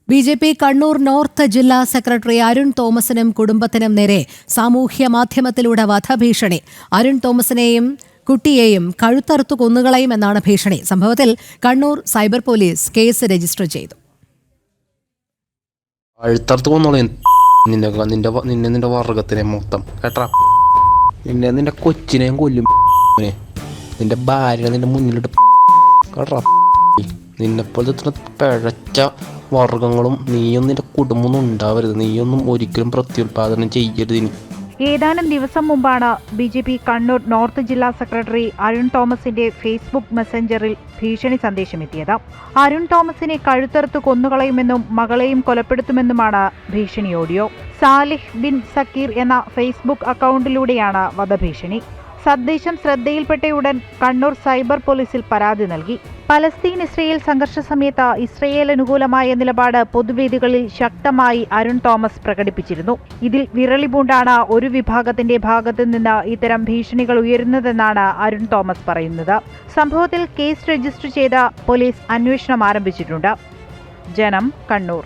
BJP. Kannur north ജില്ലാ secretary Arun തോമസിനും കുടുംബത്തിനും നേരെ സാമൂഹ്യ മാധ്യമത്തിലൂടെ വധഭീഷണി. അരുൺ തോമസിനെയും കുട്ടിയെയും കഴുത്തറുത്തു കൊന്നുകളയുമെന്നാണ് ഭീഷണി. സംഭവത്തിൽ Kannur cyber police case register ചെയ്തു. നിന്റെ വർഗത്തിനെ മൊത്തം കേട്ടാ, നിന്റെ കൊച്ചിനെയും കൊല്ലും, നിന്റെ ഭാര്യ നിന്റെ മുന്നിലിട്ട് കേട്ടാ. നിന്നെപ്പോലത്തെ പിഴച്ച വർഗങ്ങളും നീയൊന്നും നിന്റെ കുടുംബമൊന്നും ഉണ്ടാവരുത്. നീയൊന്നും ഒരിക്കലും പ്രത്യുൽപാദനം ചെയ്യരുത്. ഏതാനും ദിവസം മുമ്പാണ് ബി.ജെ.പി. കണ്ണൂർ നോർത്ത് ജില്ലാ സെക്രട്ടറി അരുൺ തോമസിന്റെ ഫേസ്ബുക്ക് മെസ്സഞ്ചറിൽ ഭീഷണി സന്ദേശമെത്തിയത്. അരുൺ തോമസിനെ കഴുത്തറുത്ത് കൊന്നുകളയുമെന്നും മകളെയും കൊലപ്പെടുത്തുമെന്നുമാണ് ഭീഷണി ഓഡിയോ. സാലിഹ് ബിൻ സക്കീർ എന്ന ഫേസ്ബുക്ക് അക്കൗണ്ടിലൂടെയാണ് വധഭീഷണി. സന്ദേശം ശ്രദ്ധയിൽപ്പെട്ടയുടൻ കണ്ണൂർ സൈബർ പോലീസിൽ പരാതി നൽകി. പലസ്തീൻ ഇസ്രയേൽ സംഘർഷ സമയത്ത് ഇസ്രയേൽ അനുകൂലമായ നിലപാട് പൊതുവേദികളിൽ ശക്തമായി അരുൺ തോമസ് പ്രകടിപ്പിച്ചിരുന്നു. ഇതിൽ വിറളി പൂണ്ടാണ് ഒരു വിഭാഗത്തിന്റെ ഭാഗത്തു നിന്ന് ഇത്തരം ഭീഷണികൾ ഉയരുന്നതെന്നാണ് അരുൺ തോമസ് പറയുന്നത്. സംഭവത്തിൽ കേസ് രജിസ്റ്റർ ചെയ്ത പോലീസ് അന്വേഷണം ആരംഭിച്ചിട്ടുണ്ട്. ജനം, കണ്ണൂർ.